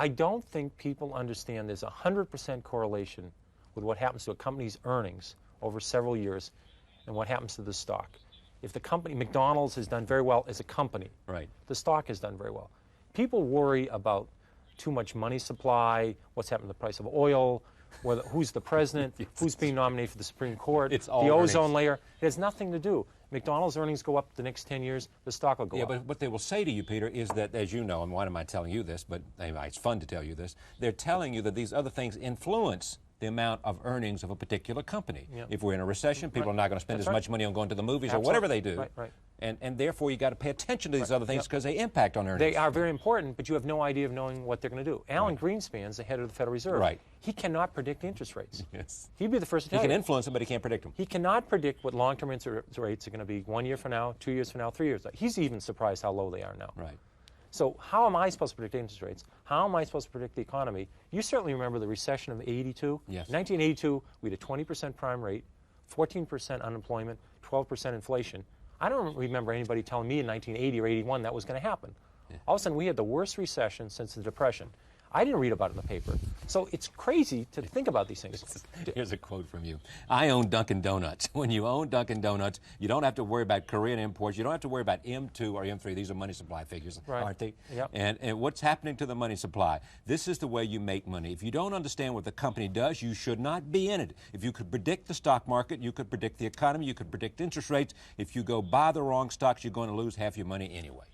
I don't think people understand there's 100% correlation with what happens to a company's earnings over several years and what happens to the stock. If the company, McDonald's has done very well as a company, right, the stock has done very well. People worry about too much money supply, what's happened to the price of oil, whether, who's the president, who's being nominated for the Supreme Court, it's all the ozone earnings. layer. It has nothing to do. McDonald's earnings go up the next 10 years, the stock will go up. Yeah, but what they will say to you, Peter, is that, as you know, and why am I telling you this, but anyway, it's fun to tell you this, they're telling you that these other things influence the amount of earnings of a particular company. Yep. If we're in a recession, people are not going to spend as much money on going to the movies Absolutely. or whatever they do. Right. And therefore, you got to pay attention to these other things because they impact on earnings. They are very important, but you have no idea of knowing what they're going to do. Alan Greenspan's the head of the Federal Reserve. Right. He cannot predict interest rates. Yes. He'd be the first to tell He can you. influence them, but he can't predict them. He cannot predict what long-term interest rates are going to be 1 year from now, 2 years from now, 3 years. He's even surprised how low they are now. Right. So how am I supposed to predict interest rates? How am I supposed to predict the economy? You certainly remember the recession of '82. Yes. 1982, we had a 20% prime rate, 14% unemployment, 12% inflation. I don't remember anybody telling me in 1980 or 81 that was going to happen. Yeah. All of a sudden, we had the worst recession since the Depression. I didn't read about it in the paper. So it's crazy to think about these things. Here's a quote from you. I own Dunkin' Donuts. When you own Dunkin' Donuts, you don't have to worry about Korean imports. You don't have to worry about M2 or M3. These are money supply figures, aren't they? Yep. And what's happening to the money supply? This is the way you make money. If you don't understand what the company does, you should not be in it. If you could predict the stock market, you could predict the economy, you could predict interest rates. If you go buy the wrong stocks, you're going to lose half your money anyway.